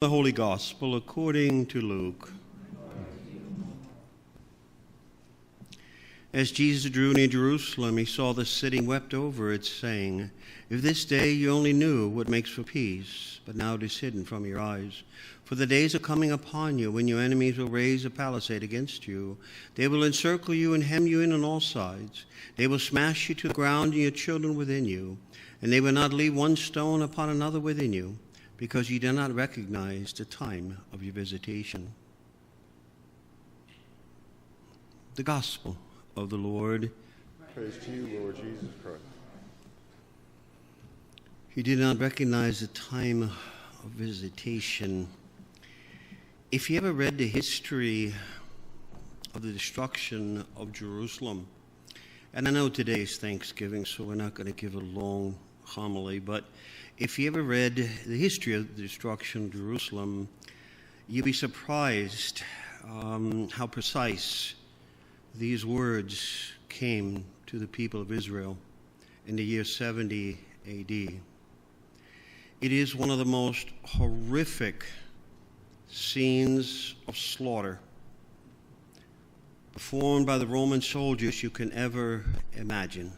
The Holy Gospel according to Luke. As Jesus drew near Jerusalem, he saw the city and wept over it, saying, "If this day you only knew what makes for peace, but now it is hidden from your eyes. For the days are coming upon you when your enemies will raise a palisade against you. They will encircle you and hem you in on all sides. They will smash you to the ground and your children within you, and they will not leave one stone upon another within you, because you do not recognize the time of your visitation." The Gospel of the Lord. Praise to you, Lord Jesus Christ. You did not recognize the time of visitation. If you ever read the history of the destruction of Jerusalem, and I know today is Thanksgiving, so we're not going to give a long homily, but if you ever read the history of the destruction of Jerusalem, you'd be surprised how precise these words came to the people of Israel in the year 70 AD. It is one of the most horrific scenes of slaughter performed by the Roman soldiers you can ever imagine.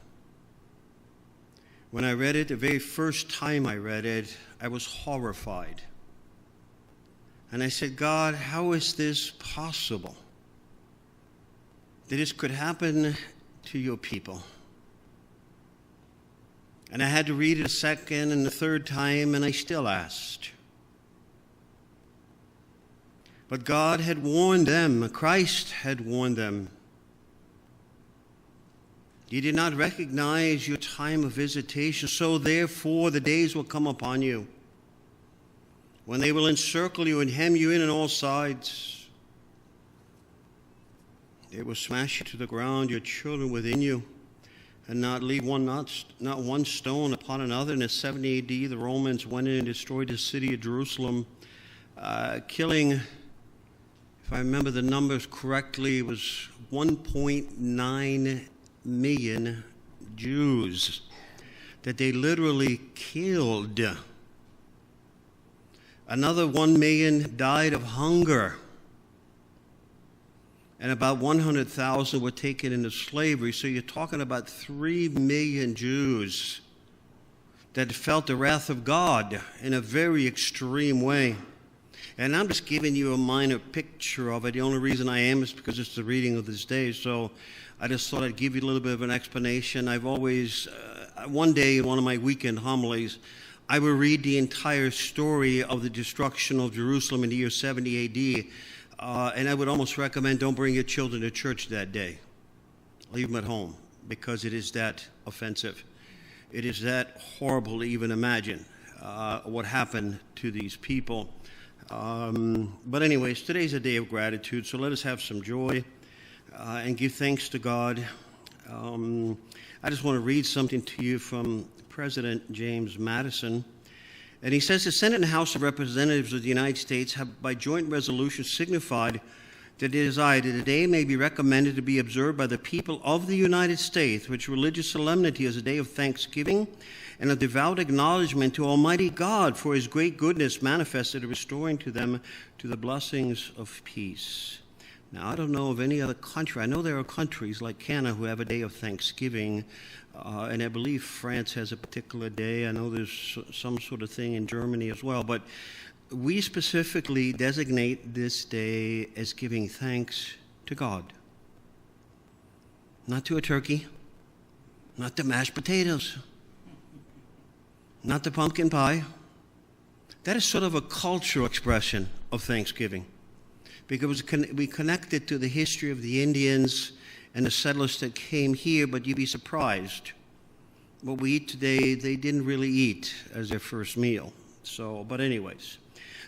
When I read it, the very first time I read it, I was horrified. And I said, God, how is this possible? That this could happen to your people. And I had to read it a second and the third time, and I still asked. But God had warned them, Christ had warned them. You did not recognize your time of visitation, so therefore the days will come upon you when they will encircle you and hem you in on all sides. They will smash you to the ground, your children within you, and not leave not one stone upon another. In the 70 AD, the Romans went in and destroyed the city of Jerusalem, killing, if I remember the numbers correctly, it was 1.9 million Jews that they literally killed. Another 1 million died of hunger. And about 100,000 were taken into slavery. So you're talking about 3 million Jews that felt the wrath of God in a very extreme way. And I'm just giving you a minor picture of it. The only reason I am is because it's the reading of this day. So I just thought I'd give you a little bit of an explanation. I've always, one day in one of my weekend homilies, I will read the entire story of the destruction of Jerusalem in the year 70 AD. And I would almost recommend don't bring your children to church that day. Leave them at home, because it is that offensive. It is that horrible to even imagine what happened to these people. But anyways, today's a day of gratitude, so let us have some joy and give thanks to God. I just want to read something to you from President James Madison. And he says, the Senate and House of Representatives of the United States have by joint resolution signified that they desire that the day may be recommended to be observed by the people of the United States, which religious solemnity is a day of thanksgiving and a devout acknowledgement to Almighty God for his great goodness manifested in restoring to them to the blessings of peace. Now, I don't know of any other country. I know there are countries like Canada who have a day of thanksgiving, and I believe France has a particular day. I know there's some sort of thing in Germany as well. But we specifically designate this day as giving thanks to God. Not to a turkey, not to mashed potatoes, not to pumpkin pie. That is sort of a cultural expression of thanksgiving, because we connect it to the history of the Indians and the settlers that came here, but you'd be surprised. What we eat today, they didn't really eat as their first meal. But anyways,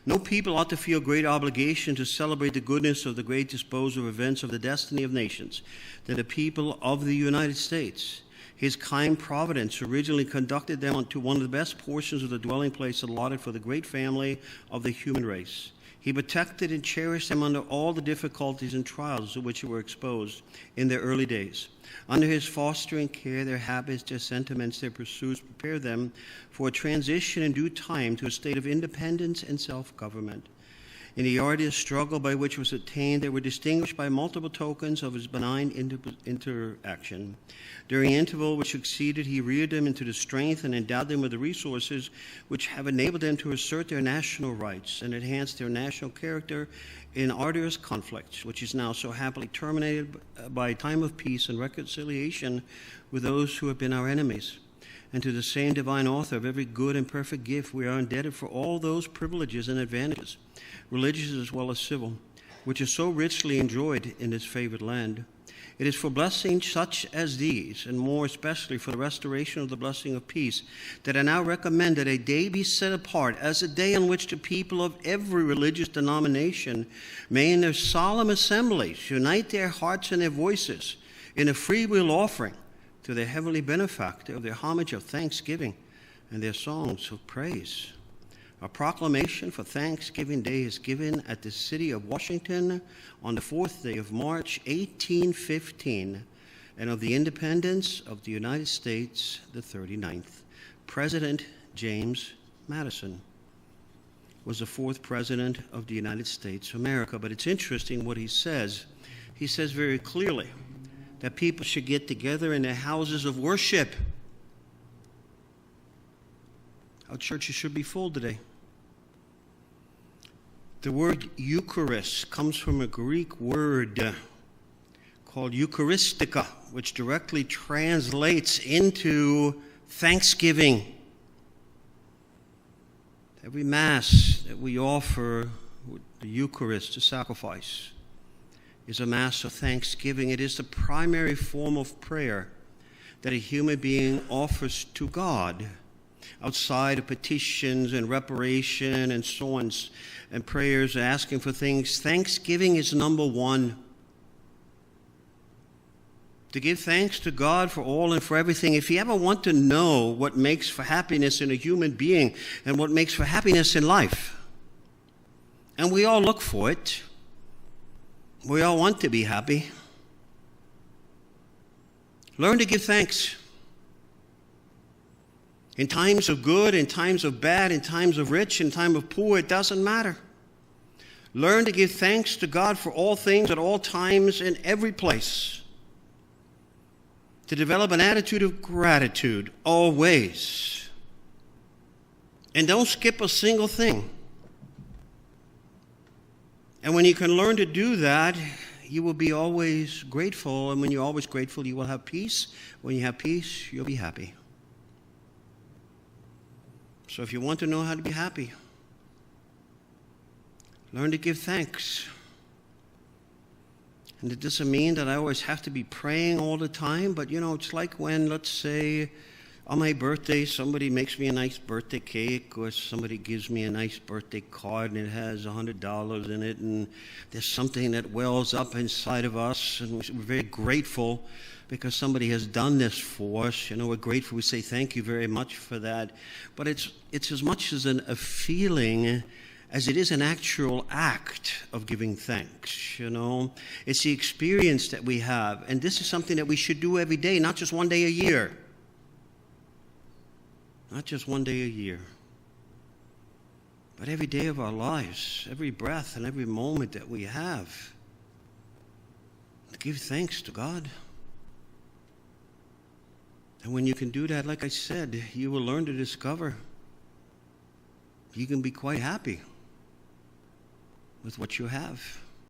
no people ought to feel great obligation to celebrate the goodness of the great disposer of events of the destiny of nations than the people of the United States. His kind providence originally conducted them to one of the best portions of the dwelling place allotted for the great family of the human race. He protected and cherished them under all the difficulties and trials to which they were exposed in their early days. Under his fostering care, their habits, their sentiments, their pursuits prepared them for a transition in due time to a state of independence and self-government. In the arduous struggle by which was attained, they were distinguished by multiple tokens of his benign interaction. During the interval which succeeded, he reared them into the strength and endowed them with the resources which have enabled them to assert their national rights and enhance their national character in arduous conflicts, which is now so happily terminated by a time of peace and reconciliation with those who have been our enemies. And to the same divine author of every good and perfect gift, we are indebted for all those privileges and advantages, religious as well as civil, which are so richly enjoyed in this favored land. It is for blessings such as these, and more especially for the restoration of the blessing of peace, that I now recommend that a day be set apart as a day on which the people of every religious denomination may in their solemn assemblies unite their hearts and their voices in a freewill offering to their heavenly benefactor of their homage of thanksgiving and their songs of praise. A proclamation for Thanksgiving Day is given at the city of Washington on the 4th day of March, 1815, and of the independence of the United States, the 39th. President James Madison was the 4th president of the United States of America. But it's interesting what he says. He says very clearly that people should get together in their houses of worship. Our churches should be full today. The word Eucharist comes from a Greek word called Eucharistica, which directly translates into thanksgiving. Every Mass that we offer, the Eucharist, the sacrifice, is a Mass of thanksgiving. It is the primary form of prayer that a human being offers to God, outside of petitions and reparation and so on, and prayers asking for things. Thanksgiving is number one. To give thanks to God for all and for everything. If you ever want to know what makes for happiness in a human being and what makes for happiness in life, and we all look for it, we all want to be happy, learn to give thanks. In times of good, in times of bad, in times of rich, in time of poor, it doesn't matter. Learn to give thanks to God for all things at all times in every place. To develop an attitude of gratitude always. And don't skip a single thing. And when you can learn to do that, you will be always grateful. And when you're always grateful, you will have peace. When you have peace, you'll be happy. So if you want to know how to be happy, learn to give thanks. And it doesn't mean that I always have to be praying all the time, but it's like when, let's say, on my birthday, somebody makes me a nice birthday cake, or somebody gives me a nice birthday card, and it has $100 in it, and there's something that wells up inside of us, and we're very grateful because somebody has done this for us. We're grateful. We say thank you very much for that. But it's as much as a feeling as it is an actual act of giving thanks. It's the experience that we have. And this is something that we should do every day, not just one day a year. Not just one day a year. But every day of our lives, every breath and every moment that we have, to give thanks to God. And when you can do that, like I said, you will learn to discover you can be quite happy with what you have.